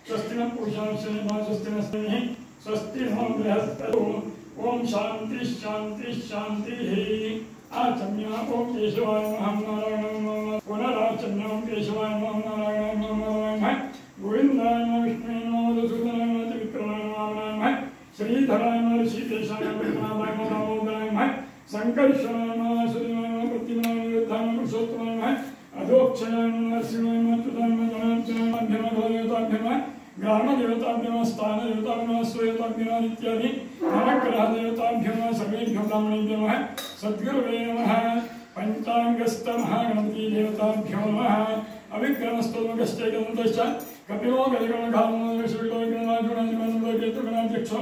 स्वस्ति न पूषा स्वस्ति न स्वस्ति नो बृहस्पति ओम शांति शांति शांति आचम्य ओम केशवाय नमः नारायणाय नमः पुनराचम्य ओम केशवाय नमः नारायणाय नमः गोविंदाय नमः विष्णुवे नमः मधुसूदनाय नमः त्रिविक्रमाय नमः श्रीधराय नमः ऋषिकेशाय नमः दामोदराय नमः संकर्षणाय नमः सूर्याय नमः प्रतिमाय नमः युद्धाय नमः पुरुषोत्तमाय नमः अधोक्षणाय नमः शिवाय नमः तुदाय नमः जनार्दनाय नमः ग्राम देवताभ्यो नमः स्थान देवताभ्यो नमः स्वदेवताभ्यो नमः इत्यादि नवग्रह देवताभ्यो नमः सर्वेभ्यो ब्राह्मणेभ्यो नमः सद्गुरुवे नमः पंचांगस्थ महागणपति देवताभ्यो नमः अविक्रमस्तोमकश्चैकदन्तश्च कपिलो गजगणघामो विश्वविलो गणनाजुगणाजुगणाध्यक्षो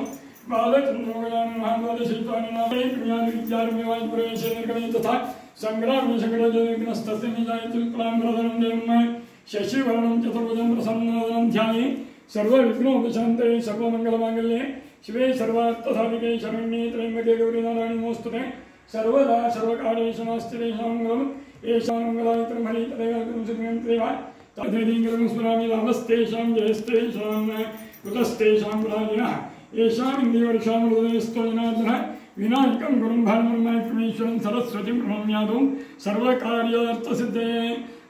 बालचन्द्रो गजाननः द्वादशैतानि नामे पुण्यादिविद्यारम्यवाजपुरेशे निर्गमे तथा संग्रामे संगडजविघ्नस्तस्य निजायति उत्पलाम्बरधरं देवं शशिवर्णं चतुर्भुजं प्रसन्नवदनं ध्याये सर्वविघ्नोपशान्ते सर्वमङ्गलमाङ्गल्ये शिवे सर्वार्थसाधिके शरण्ये त्र्यम्बके गौरी नारायणि नमोस्तुते सर्वदा सर्वकार्येषु नास्ति तेषां मङ्गलम् येषां मङ्गलाय त्र्यम्बके तदेव सिद्ध्यन्त्येव तद्वेदीकरणं स्मरामि लाभस्तेषां जयस्तेषां कुतस्तेषां प्राजिनः येषाम् इन्द्रियवर्षां हृदयस्थो जनार्दनः विनायकं गुरुं भानुर्नायकमीश्वरं सरस्वतीं प्रणम्यादौ सर्वकार्यार्थसिद्धये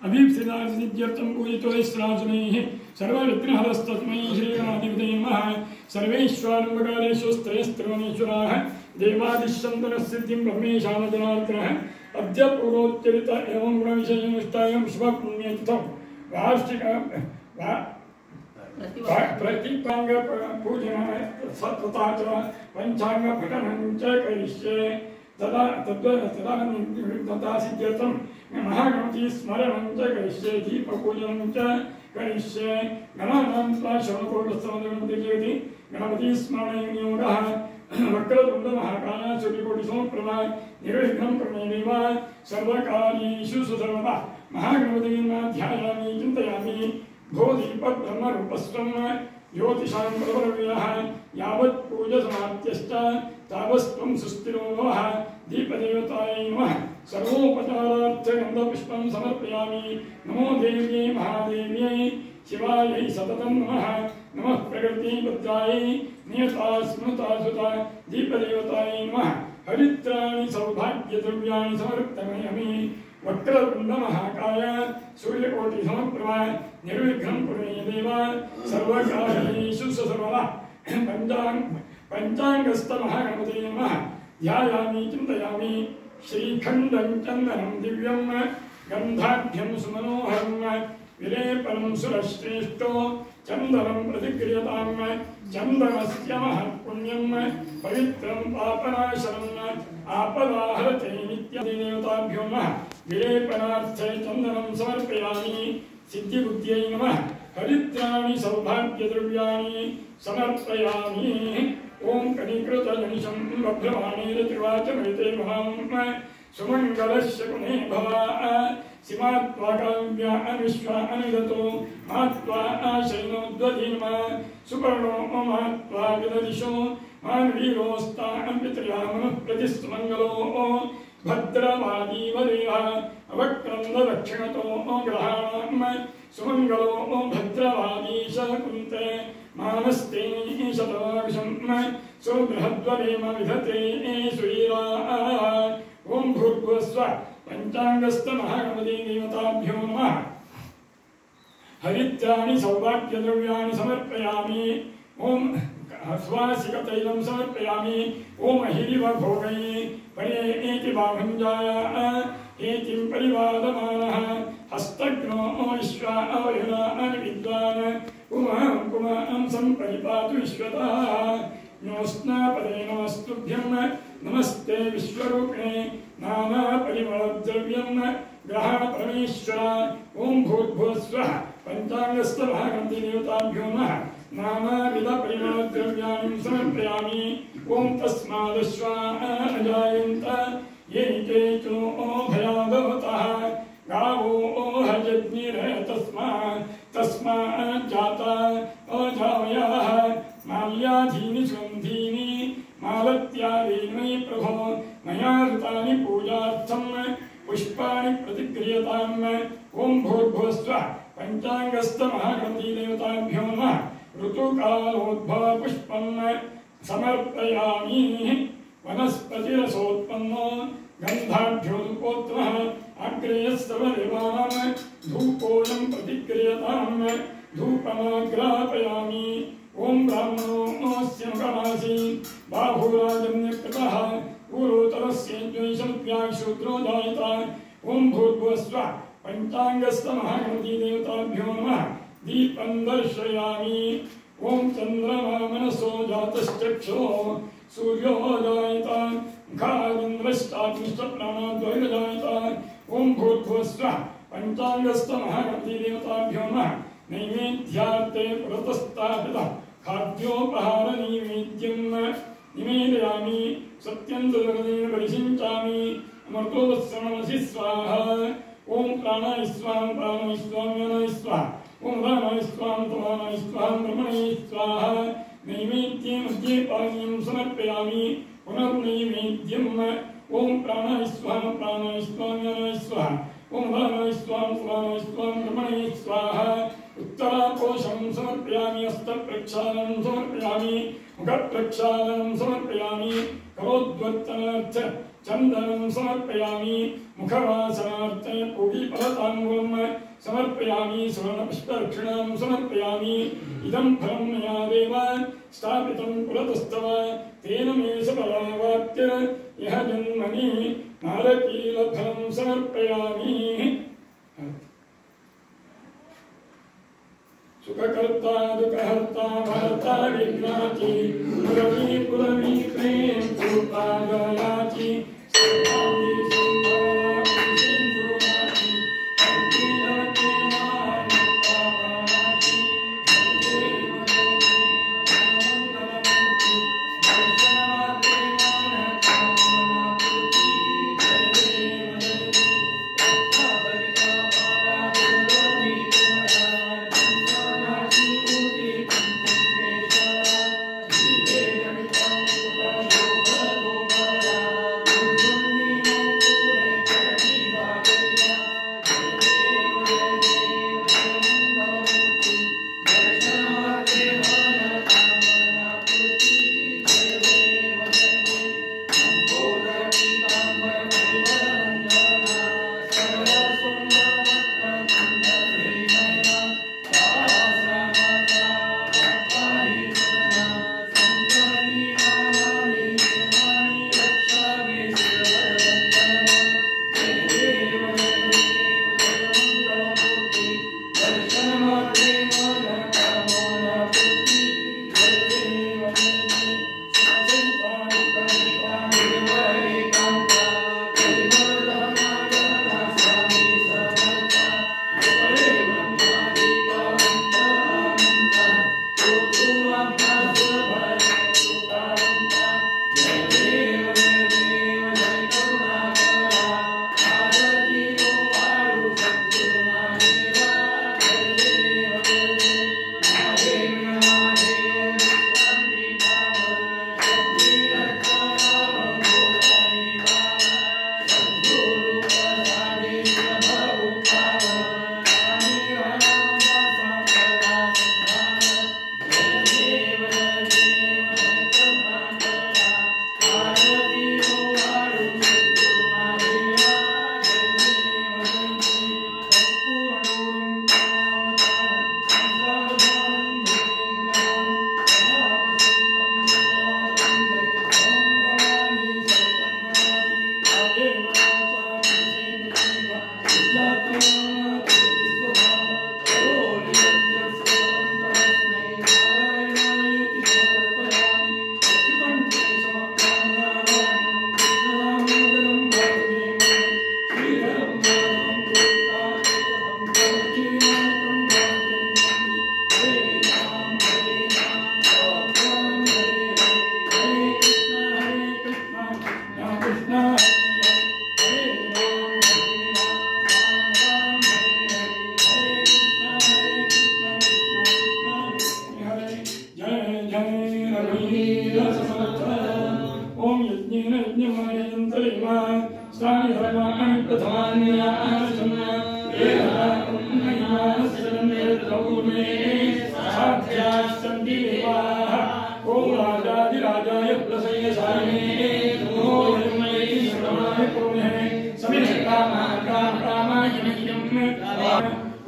अभीप्सितार्थसिद्ध्यर्थं पूजितो स्रासुनैः सर्वविघ्नहरस्तस्मै श्रीगणाधिपतये नमः सर्वैश्वरारम्भकारेषु स्त्रयस्त्रिभुवनेश्वराः देवादिश्चन्दनसिद्धिं ब्रह्मेशानजनार्दनः अद्य पूर्वोच्चरित एवं गुणविशेषनिष्ठायां शुभपुण्यतिथौ वार्षिक प्रतिपांग पूजन तथा च पंचांग पठनं च करिष्ये तदा सिद्ध्यर्थं महागणपति स्मरणं च करिष्ये दीपपूजनं च करिष्ये गणानां त्वा शरणकोटस्थमगणपति गणपति स्मरणयोगः वक्रतुण्ड महाकाय सूर्यकोटिसमप्रभा निर्विघ्नं प्रमेदेव सर्वकार्येषु सर्वदा महागणपतिं ध्यायामि चिन्तयामि भोदीपब्रह्मरूपस्त्वं ज्योतिषां प्रभरव्यः यावत् पूजसमाप्त्यश्च तावस्त्वं सुस्थिरो भवः दीपदेवतायै नमः सर्वोपचारार्थगन्धपुष्पं समर्पयामि नमो देव्यै महादेव्यै शिवायै सततं नमः नमः प्रकृतिपुत्रायै नियता स्मृता सुता दीपदेवतायै नमः हरिद्राणि सौभाग्यद्रव्याणि समर्पयामि वक्रतुण्ड महाकाय सूर्यकोटिसमप्रभा निर्विघ्नं कुरुदेव सर्वकार्येषु सर्वदा पंचांगस्थ महागणपतये नमः ध्यायामि चिन्तयामि श्रीखण्डं चन्दनं दिव्यं गन्धाढ्यं सुमनोहरं विलेपनं सुरश्रेष्ठो चन्दनं प्रतिक्रियतां चन्दनस्य महत्पुण्यं पवित्रं पापनाशनम् आपदाहरते नित्यदेवताभ्यो नमः विलेपनार्थे चन्दनं समर्पयामि सिद्धिबुद्ध्यै नमः हरिद्राणि सौभाग्यद्रव्याणि समर्पयामि ओं कनिकृतजनिशं बभ्रवाणेन त्रिवाचमयते महां सुमङ्गलस्य गुणे भवा सीमात्वाकाव्या अविश्वा अनिदतो मात्वा आशैनोद्वधीन्मा सुपर्णो मात्वा विददिशो मानवीरोस्ता अम्बित्रयामः प्रतिस्तमङ्गलो भद्रवादीवदेवः अवक्रन्ददक्षिणतो ग्रहाणां सुमङ्गलो भद्रवादीश कुन्ते मानस्ते शतवाविशं सुबृहद्वरेम विधते सुवीराः ओं भूर्भुवस्व पंचांगस्थ महागणपति देवताभ्यो नमः हरिद्राणि सौभाग्यद्रव्याणि समर्पयामि ओं स्वासिकतैलं समर्पयामि ओं अहिरिव भोगै परे एति बाहुञ्जाय एतिं परिवादमानः हस्तग्नो विश्वा अवयुना विद्वान् कुमां सम्परिपातु विश्वतः नोस्नापदे नमस्तुभ्यं नमस्ते विश्वरूपिणे नानापरिमलद्रव्यं ग्रहाण परमेश्वर ओं भूर्भुवस्वः पंचांगस्थ महागणपति देवताभ्यो नमः नानाविधपरिमलद्रव्याणि समर्पयामि ओं तस्मादश्वा अजायन्त ये केचो भयादवतः गावो हजज्ञिर तस्मात् जाता अजावयः माल्याधीनि सुगन्धीनि मालत्यादीनि प्रभो मया ऋतानि पूजार्थं पुष्पाणि प्रतिक्रियतां पुष्पम् ओम भूर्भुवस्व पंचांगस्तमहागणपतिदेवताभ्यो नमः ऋतुकालोद्भव पुष्पम् समर्पयामि वनस्पतिरसोत्पन्नो गन्धाढ्योदुपोत्रः अग्रे सर्वदेवानां धूपोऽयं प्रतिक्रियताम् धूपमाग्रापयामि ओम ब्राह्मणोऽस्य मुखमासी बाहुराजन्यकृतः पूर्वोत्तरस्येद्वैषल्प्याशूद्रो जायत ओम भूर्भुवस्व पंचांगस्तमहागणपतिदेवताभ्यो नमः दीपं दर्शयामि ओम चन्द्रमा मनसो जातश्चक्षुः सूर्यो जायत मुखादिन्द्रश्चाग्निश्चप्राणाद्वयो जायत ओम भूर्भुवस्व पंचांगस्तमहागणपतिदेवताभ्यो नमः नैवेद्यार्थे पुरतस्तापितः खाद्योपहार नैवेद्यं निवेदयामि सत्यं सुदर्शनेन परिशिञ्चामि अमृतोत्सवमसि स्वाहा ओम प्राणाय स्वाहा प्राणाय स्वाहा व्यानाय स्वाहा ओम उदानाय स्वाहा तमानाय स्वाहा ब्रह्मणे स्वाहा नैवेद्ये मध्ये पानीयं समर्पयामि पुनर्नैवेद्यम् ओम प्राणाय स्वाहा व्यानाय स्वाहा ओम उदानाय स्वाहा तमानाय स्वाहा ब्रह्मणे स्वाहा उत्तराकोशं समर्पयामि हस्तप्रक्षालनं समर्पयामि मुखप्रक्षालनं समर्पयामि करोद्वर्तनार्थ चन्दनं समर्पयामि मुखवासनार्थ पूगीफलताम्बूलं समर्पयामि सुवर्णपुष्पदक्षिणां समर्पयामि इदं फलं मया देव स्थापितं पुरतस्तव तेन मे सफलावाप्य यः जन्मनि नारकीलफलं समर्पयामि सुखकर्ता दुःखहर्ता भर्ता विघ्नाची पुरवी पुरवी प्रेम कृपा दयाची सर्वांगी संभारा सिंधुनाची अखिलके मानता प्राणाची जय मंगलमूर्ति दर्शनार्थे मानता पूर्ति जय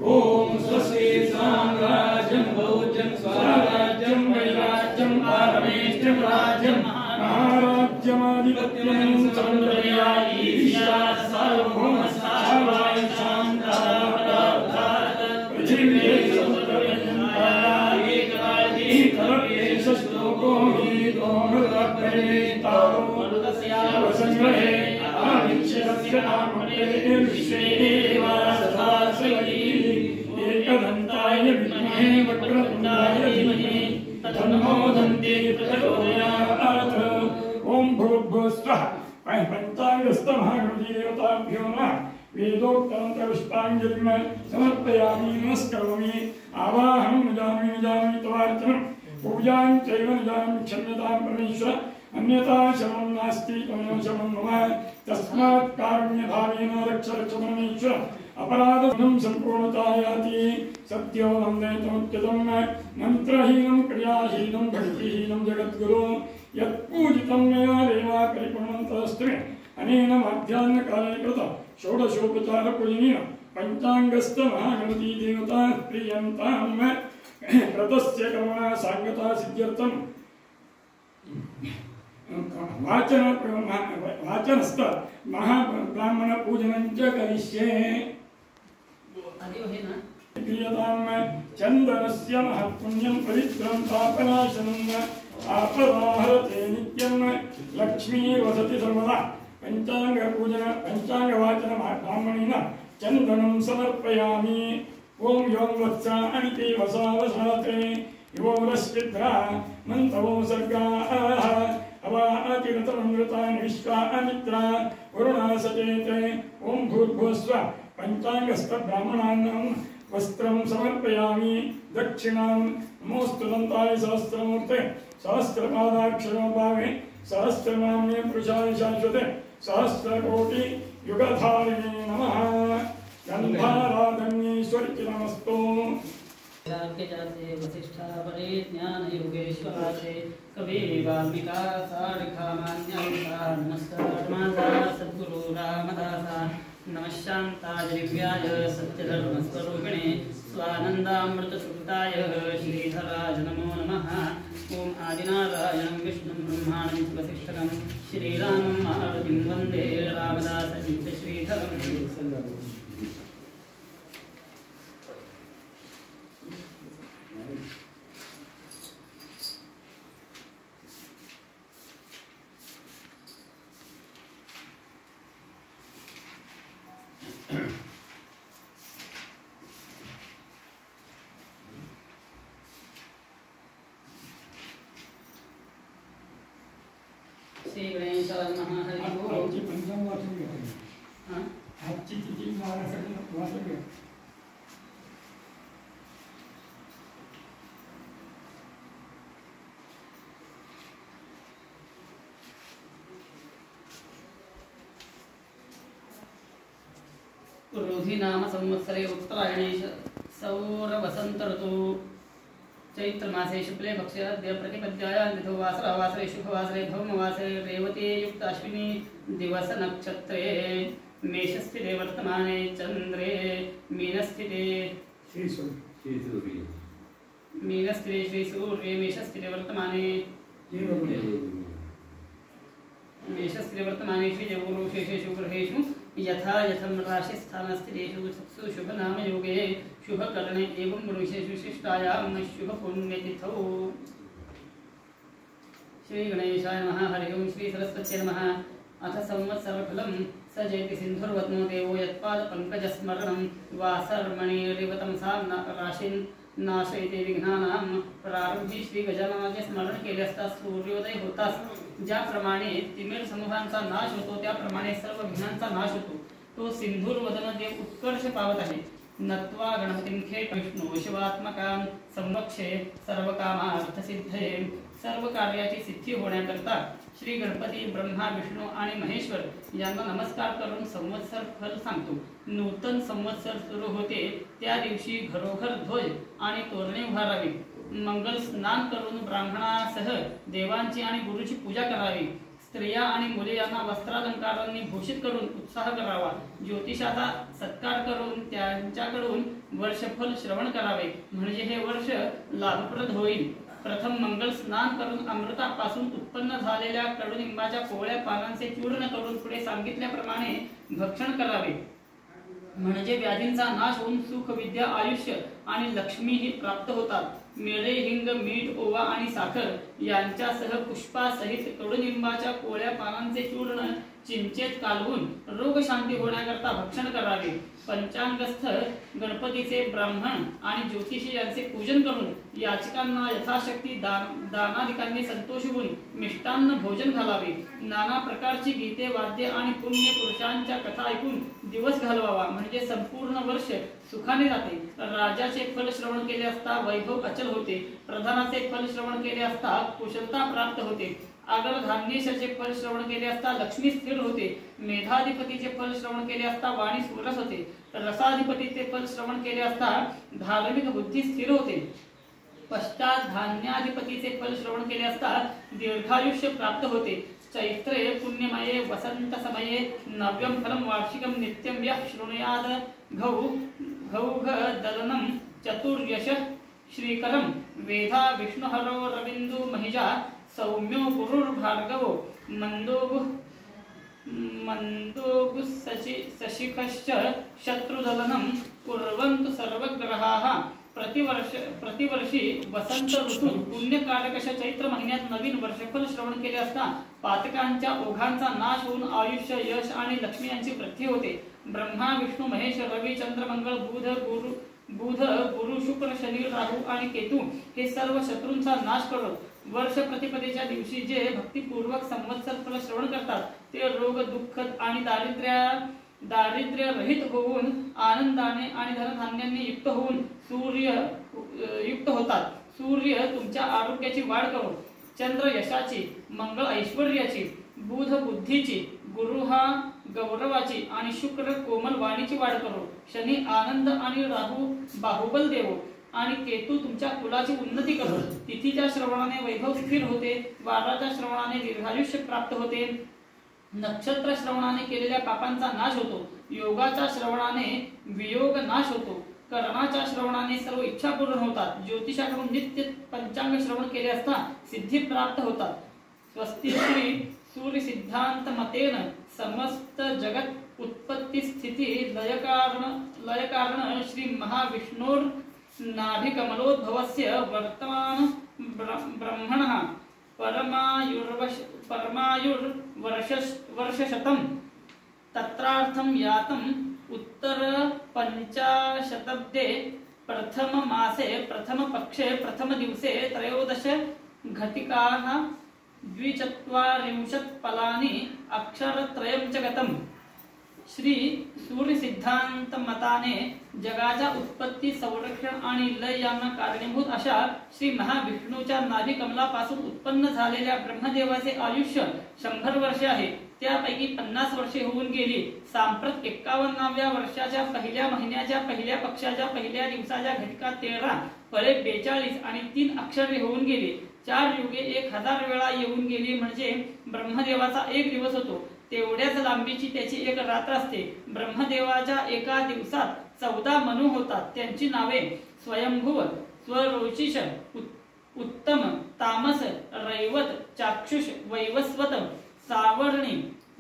ओम स्वस्ति साम्राज्यं भोज्यं स्वराज्यं वैराज्यं पारमेष्ठ्यं राज्यं महाराज्यमाधिपत्यं चन्द्रया ईशा सार्वभौम सावाय शान्ता पृथिव्यै समुद्रयन्ताय एकराज्ये श्लोको गीतो मृतप्रेता वसंग्रहे आदित्यस्य नामके विश्वेवासदासयि एकदन्ताय विद्महे वक्रतुण्डाय धीमहि तन्नो दन्ति प्रचोदयात्। ओम भूर्भुवस्सुवः पंचांगस्तमहागणदेवताभ्यो नमः। वेदोक्तमन्त्रपुष्पाञ्जलिं समर्पयामि नमस्करोमि आवाहनं निजामि तवार्चनं पूजां चैव निजामि क्षम्यतां परमेश्वर अन्यथा शरणं नास्ति त्वमेव शरणं मम तस्मात् कारुण्यभावेन रक्ष परमेश्वर अपराधं सम्पूर्णतायाति सत्यो वन्दे त्वमुच्यतं मन्त्रहीनं क्रियाहीनं भक्तिहीनं जगद्गुरो यत्पूजितं मया देवा परिपूर्णन्तस्तु अनेन मध्याह्नकाले कृत षोडशोपचारपूजनेन पञ्चाङ्गस्थ महागणपति देवता प्रीयन्तां व्रतस्य कर्मणा साङ्गता सिद्ध्यर्थं वाचनस्थ महाब्राह्मण पूजनं च करिष्ये। क्रियतां चन्दनस्य महत्पुण्यं पवित्रं पापनाशनं आपदाहरते नित्यं लक्ष्मीर्वसति सर्वदा। पंचांगवाचन ब्राह्मणेन चन्दनं समर्पयामि। ओम यों वत्सा अनिते वसावसाते यो रश्चिद्रा मन्तवो सर्गाः अवातिरतमृतान् विश्वा अमित्रा वरुणा सचेते। ओम भूर्भुवस्सुवः पंचांगस्थ ब्राह्मणानां वस्त्रं समर्पयामि। दक्षिणां नमोऽस्तु दन्ताय सहस्रमूर्ते सहस्रपादाक्षरो भावे सहस्रनाम्ये पुरुषाय शाश्वते सहस्रकोटि युगधारिणे नमः। गन्धाराधन्येश्वरी नमस्तु। वसिष्ठा परे ज्ञान योगेश्वराचे कवि वाल्मीका सारिखामान्यंसा नमस्कारमादा सद्गुरु रामदासा नमः शान्ताय दिव्याय सत्यधर्मस्वरूपिणे स्वानन्दामृतसुताय श्रीधराज नमो नमः। ओम आदिनारायणं विष्णुं ब्रह्माणं वसिष्ठं श्रीरामं मारुतिं वन्दे रामदासं श्रीधरम्। श्री गणेशाय नमः। हरि ओम। आपकी पंचम वाचन है। हां आपकी तिथि वाचन है। रोहि नाम संवत्सरे उत्तरायणे सौरवसंत ऋतु चैत्र मासे शुक्ले पक्षे अद्य प्रतिपद्यायां तिथौ वासरे शुभवासरे भौमवासरे रेवती युक्त अश्विनी दिवस नक्षत्रे मेषस्थिते वर्तमाने चंद्रे मीनस्थिते श्री सूर्ये मेषस्थिते वर्तमाने श्रीजगुरुशेषेषु ग्रहेषु यथा यथं राशिस्थानस्थितेषु सत्सु शुभनामयोगे शुभकरणे एवं पुरुषेषु विशिष्टायां शुभपुण्यतिथौ। श्रीगणेशाय नमः। हरि ओं। श्री सरस्वत्यै नमः। अथ संवत्सरफलं स जयति सिन्धुर्वत्नो देवो यत्पादपङ्कजस्मरणं वासर्मणिरिवतं सा राशिन् नाशयते विघ्नानां प्रारंभी श्री गजाननाचे स्मरण केले असता सूर्योदय होताच ज्याप्रमाणे तिमिर समूहांचा नाश होतो त्याप्रमाणे सर्व विघ्नांचा नाश होतो। तो सिंधूर वदन देव उत्कर्ष पावत आहे। नत्वा गणपतीं खेट विष्णु शिवात्मकां संवक्षे सर्व कामार्थसिद्धये सर्व कार्याची सिद्धी होण्याकरता श्री गणपती ब्रह्मा विष्णू आणि महेश्वर यांना नमस्कार करून संवत्सर फल सांगतो। नूतन संवत्सर सुरू होते त्या दिवशी घरोघर ध्वज आणि तोरणे उभारावी, मंगल स्नान करून ब्राह्मणासह देवांची आणि गुरुची पूजा करावी, स्त्रिया आणि मुले यांना वस्त्रालंकारांनी भूषित करून उत्साह करावा. ज्योतिषाचा सत्कार करून त्यांच्याकडून वर्षफल श्रवण करावे, म्हणजे हे वर्ष लाभप्रद होईल. प्रथम मंगल स्नान करून अमृतापासून उत्पन्न झालेल्या कडुनिंबाच्या कोवळ्या पानांचे चूर्ण करून पुढे सांगितल्याप्रमाणे भक्षण करावे, म्हणजे व्याधींचा नाश होऊन सुख, विद्या, आयुष्य आणि लक्ष्मीही प्राप्त होतात. मिळे, हिंग, मीठ, ओवा आणि साखर यांच्यासह पुष्पासहित कडुनिंबाच्या कोवळ्या पानांचे चूर्ण चिंचेत कालवून रोगशांती होण्याकरता भक्षण करावे. पंचांगस्थ गणपतीचे, ब्राह्मण आणि ज्योतिषी यांचे पूजन करून याचकांना यथाशक्ती दानादिकांनी संतोष होऊन मिष्टान्न भोजन घालावे. नाना प्रकारची गीते, वाद्य आणि पुण्य पुरुषांच्या कथा ऐकून दिवस घालवावा, म्हणजे संपूर्ण वर्ष सुखाने जाते. राजाचे फल श्रवण केले असता वैभव अचल होते. प्रधानाचे फल श्रवण केले असता कुशलता प्राप्त होते. अगर धान्येशाचे फल श्रवण केले असता लक्ष्मी स्थिर होते. मेधाधिपतीचे फल श्रवण केले असता वाणी सुरस होते. रसाधिपतीचे फल श्रवण केले असता धार्मिक बुद्धी स्थिर होते. पश्चात धान्याधिपतीचे फल श्रवण केले असता दीर्घायुष्य प्राप्त होते. चैत्रे पुण्यमये वसंत समये नव्यम फलम वार्षिकम नित्यम यः शृणुयाद घौघ दलनम चतुर्यश श्रीकरम वेधा विष्णुहरो रविंदु महिजा सौम्यो गुरुर्भार्गवो मंदोगु सशिखश्च शत्रुदलनं कुर्वन्तु सर्वग्रहाः. प्रतिवर्षी वसंत ऋतूत पुण्यकारकश चैत्र महिन्यात नवीन वर्षफल श्रवण केले असता पातकांच्या ओघांचा नाश होऊन आयुष्य, यश आणि लक्ष्मी यांची वृद्धी होते. ब्रह्मा, विष्णू, महेश, रवी, चंद्र, मंगळ, बुध, गुरु, शुक्र, शनी, राहू आणि केतू हे सर्व शत्रूंचा नाश करत वर्ष प्रतिपदेच्या दिवशी जे भक्तिपूर्वक संवत्सर फल श्रवण करतात ते रोग, दुःख आणि दारिद्र्य रहित होऊन आनंदाने आणि धनधान्यांनी युक्त होऊन युक्त होतात. सूर्य तुमच्या आरोग्याची वाढ करो, चंद्र यशाची, मंगळ ऐश्वर्याची, बुध बुद्धीची, गुरु हा गौरवाची आणि शुक्र कोमल वाणीची वाढ करो. शनी आनंद आणि राहू बाहुबल देवो आणि केतू तुमच्या कुलाची उन्नती करो. तिथीच्या श्रवणाने वैभव स्थिर होते. वाराच्या श्रवणाने दीर्घायुष्य प्राप्त होते. नक्षत्र श्रवणाने केलेल्या पापांचा नाश होतो. योगाच्या श्रवणाने वियोग नाश होतो. कर्णाच्या श्रवणाने सर्व इच्छा पूर्ण होतात. ज्योतिषाकडून नित्य पंचांग श्रवण केले असता सिद्धी प्राप्त होतात. स्वस्ति श्री सूर्य सिद्धांत मतेन समस्त जगत उत्पत्ति स्थिति लय कारण श्री महाविष्णुर नाभि कमलोद्भवस्य वर्तमान ब्रह्मणः परमायुर्वर्षशतं तत्रार्थं यातम् उत्तर पंचाशतब्दे प्रथम मासे प्रथम पक्षे प्रथम दिवसे त्रयोदश घटिकाः 24 फलानि अक्षरत्रयं च गतम्. श्री सूर्य सिद्धांत मताने जगाच्या उत्पत्ती, संरक्षण आणि लय यांना कारणीभूत अशा श्री महाविष्णूच्या नाभी कमलापासून उत्पन्न झालेल्या ब्रह्मदेवाचे आयुष्य 100 वर्षे आहे. त्यापैकी 50 वर्षे होऊन गेली. सांप्रत 51व्या वर्षाच्या पहिल्या महिन्याच्या पहिल्या पक्षाच्या पहिल्या दिवसाच्या घटिका 13, फळे 42 आणि 3 अक्षरे होऊन गेली. 4 युगे 1000 वेळा येऊन गेली, म्हणजे ब्रह्मदेवाचा एक दिवस होतो. तेवढ्याच लांबीची त्याची एक रात्र असते. ब्रह्मदेवाच्या एका दिवसात 14 मनू होतात. त्यांची नावे स्वयंभुव, स्वरोचिष, उत्तम, तामस, रैवत, चाक्षुष, वैवस्वत, सावर्णी,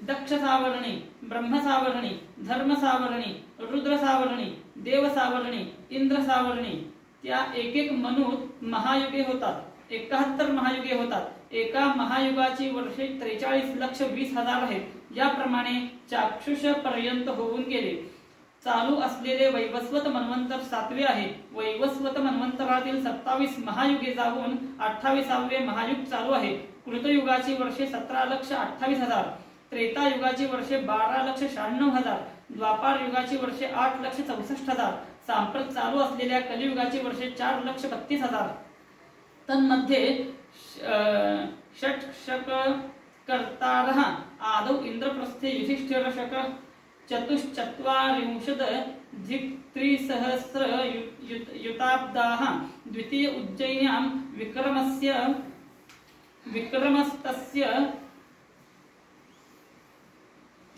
दक्ष सावर्णी, ब्रह्म सावर्णी, धर्म सावर्णी, रुद्र सावर्णी, देव सावर्णी, इंद्र सावर्णी. त्या एक मनूत महायुगे होतात. 71 महायुगे होतात. एका महायुगाची वर्षे 43,20,000 आहेत. याप्रमाणे चाक्षुष पर्यंत होऊन गेले. चालू असलेले वैवस्वत मन्वंतर 7वे आहे. वैवस्वत मन्वंतरातील 27 महायुगे जाऊन 28वे महायुग चालू आहे. कृतयुगाची वर्षे 17,28,000, त्रेतायुगाची वर्षे 12,96,000, द्वापार युगाची वर्षे 8,64,000, सांप्रत चालू असलेल्या कलियुगाची वर्षे 4,32,000. तन्मध्ये षट्शक कर्तारः आदौ इंद्रप्रस्थे युधिष्ठिर शक 44,000 युताब्दाः द्वितीय उज्जयिन्यां विक्रमस्तस्य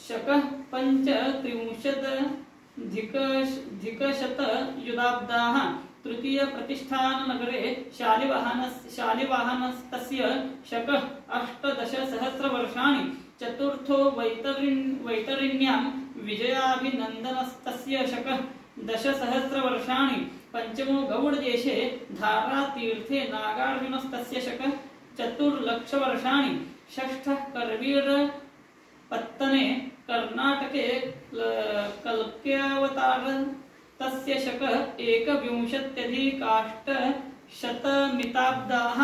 शकः पञ्चत्रिंशदधिकशत युधाब्दाः तृतीय प्रतिष्ठाननगरे शालिवाहनस्तस्य शकः 18,000 चतुर्थो वैतरिण्यां विजयाभिनन्दनस्तस्य शकः 10,000 पंचमो गौडदेशे धारातीर्थे नागार्जुनस्तस्य शकः 4,00,000 षष्ठः करवीरपत्तने कर्णाटके कल्क्यावतारस्तस्य शकः 21,800मिताब्दाः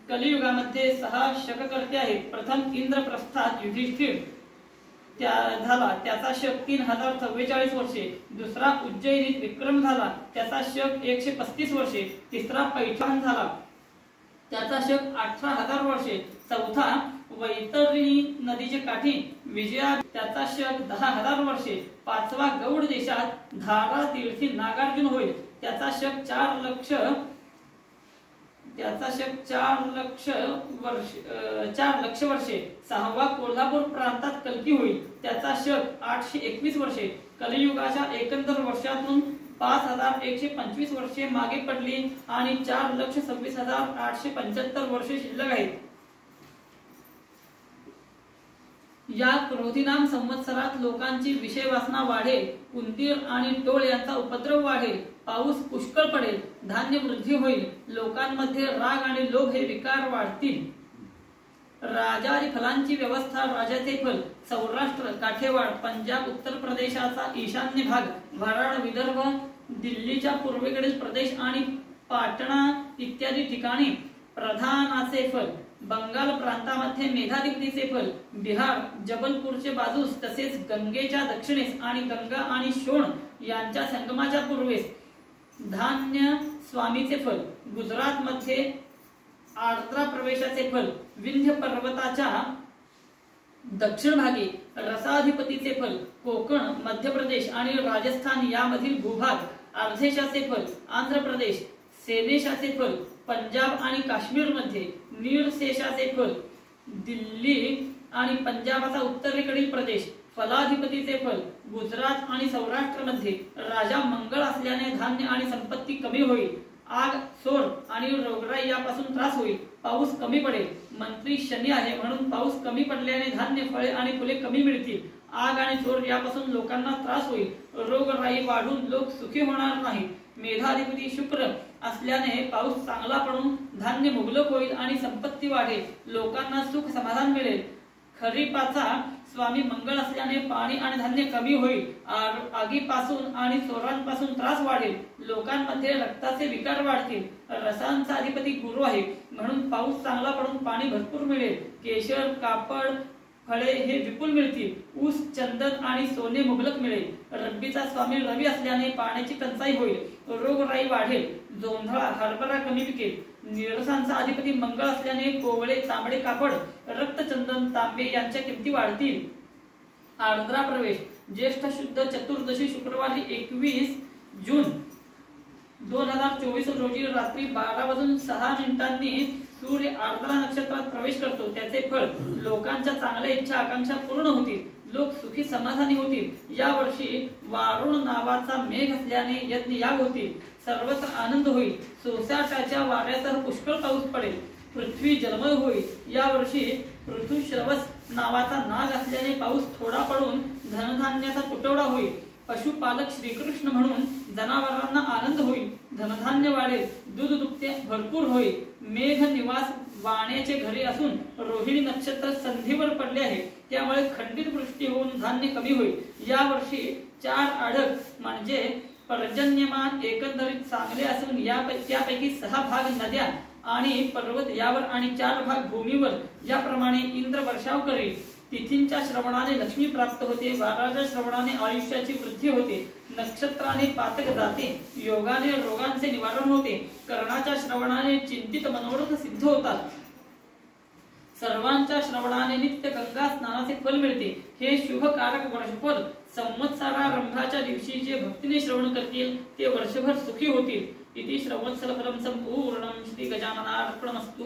कलियुगामध्ये 6 शककर्ते आहेत. प्रथम इंद्रप्रस्थात युधिष्ठिर झाला, त्याचा शक 3,044 वर्षे. दुसरा उज्जैनीत विक्रम झाला, त्याचा शक 135 वर्षे. तिसरा पैठण झाला, त्याचा शक 18,000 वर्षे. चौथा वैतरणी नदीचे काठी विजया, त्याचा शक 10,000 वर्षे. पाचवा गौड देशात धारा तीर्थी नागार्जुन होईल, त्याचा शक 4,00,000 वर्षे. सहावा कोल्हापूर प्रांतात कल्की होईल, त्याचा शक 821 वर्षे. कलियुगाच्या एकंदर वर्षातून 5,125 वर्षे मागे पडली आणि 4,26,875 वर्षे शिल्लक आहेत. या क्रोधीनाम संवत्सरात लोकांची विषय वासना वाढेल, उंदीर आणि टोळ यांचा उपद्रव वाढेल, पाऊस पुष्कळ पडेल, धान्य वृद्धी होईल, लोकांमध्ये राग आणि लोभ हे विकार वाढतील. राजारी फलांची व्यवस्था, राजाचे फल सौराष्ट्र, काठेवाड, पंजाब, उत्तर प्रदेशाचा ईशान्य भाग, वराड, विदर्भ, दिल्लीच्या पूर्वेकडील प्रदेश आणि पाटणा इत्यादी ठिकाणी प्रधानाचे फल. बंगाल प्रांतामध्ये मेघाधिपतीचे फल, बिहार, जबलपूरचे बाजूस तसेच गंगेच्या दक्षिणेस आणि गंगा आणि शोण यांच्या संगमाच्या पूर्वेस धान्य स्वामीचे फल. गुजरात मध्ये आर्द्रा प्रवेशाचे फल, विंध्य पर्वताच्या दक्षिण भागी रसाधिपतीचे फल, कोकण, मध्य प्रदेश आणि राजस्थान यामधील भूभाग अर्धेशाचे फल, आंध्र प्रदेश सेनेशाचे फल, पंजाब आणि काश्मीर मध्ये नीळशेषाचे फल, दिल्ली आणि पंजाबाचा उत्तरेकडील प्रदेश फलाधिपतीचे फल. गुजरात आणि सौराष्ट्र मध्ये राजा मंगळ असल्याने धान्य आणि संपत्ती कमी होईल. आग, चोर आणि रोगराई यापासून त्रास होईल. पाऊस कमी पडेल. मंत्री शनी आहे म्हणून पाऊस कमी पडल्याने धान्य, फळे आणि फुले कमी मिळतील. आग आणि चोर यापासून लोकांना त्रास होईल. रोगराई वाढून लोक सुखी होणार नाही. मेघाधिपती शुक्र असल्याने पाऊस चांगला पडून धान्य मुबलक होईल आणि संपत्ती वाढेल. लोकांना सुख समाधान मिळेल. खरीपाचा स्वामी मंगळ असल्याने पाणी आणि धान्य कमी होईल. आगीपासून आणि चोरांपासून त्रास वाढेल. लोकांमध्ये रक्ताचे विकार वाढतील. रसांचा अधिपती गुरु आहे म्हणून पाऊस चांगला पडून पाणी भरपूर मिळेल. केशर, कापड, फळे हे विपुल मिळतील. ऊस, चंदन आणि सोने मुबलक मिळेल. रब्बीचा स्वामी रवी असल्याने पाण्याची टंचाई होईल. रोगराई वाढेल. जोंधळा, हरभरा कमी पिकेल. निरसांचा अधिपती मंगळ असल्याने कोवळे, तांबडे कापड, रक्तचंदन, तांबे यांच्या किमती वाढतील. आर्द्रा प्रवेश ज्येष्ठ शुद्ध चतुर्दशी शुक्रवारी 21 जून 2024 रोजी रात्री 12:06 सूर्य आर्द्रा नक्षत्रात प्रवेश करतो. त्याचे फळ लोकांच्या चांगल्या इच्छा आकांक्षा पूर्ण होतील. लोक सुखी समाधानी होतील. या वर्षी वारुण नावाचा मेघ असल्याने यज्ञ याग होतील. सर्वत्र आनंद होईल. सोसाट्याच्या वाऱ्यासह पुष्कळ पाऊस पडेल. पृथ्वी जलमय होईल. या वर्षी पृथुश्रवस नावाचा नाग असल्याने पाऊस थोडा पडून धनधान्याचा तुटवडा होईल. पशुपालक श्रीकृष्ण म्हणून जनावरांना आनंद होईल. धनधान्य वाढेल. दूध दुभते भरपूर होईल. मेघ निवास वाण्याचे घरे असून रोहिणी नक्षत्र संधीवर पडले आहे, त्यामुळे खंडित वृष्टी होऊन धान्य कमी होईल. या वर्षी 4 आढक म्हणजे पर्जन्यमान एकंदरीत चांगले असून त्यापैकी 6 भाग नद्या आणि पर्वत यावर आणि 4 भाग भूमीवर याप्रमाणे इंद्र वर्षाव करेल. तिथींच्या श्रवणाने लक्ष्मी प्राप्त होते. वाराच्या श्रवणाने आयुष्याची वृद्धी होते. नक्षत्राने पातक जाते. योगाने रोगांचे निवारण होते. कर्णाच्या श्रवणाने चिंतित मनोरथ सिद्ध होतात. सर्वांच्या श्रवणाने नित्य गंगा स्नानाचे फल मिळते. हे शुभकारक वर्षफल संवत्सरारंभाच्या दिवशी जे भक्तीने श्रवण करतील ते वर्षभर सुखी होतील. इति श्रवत्सर फलम संपूर्णं श्री गजाननार्पणमस्तु.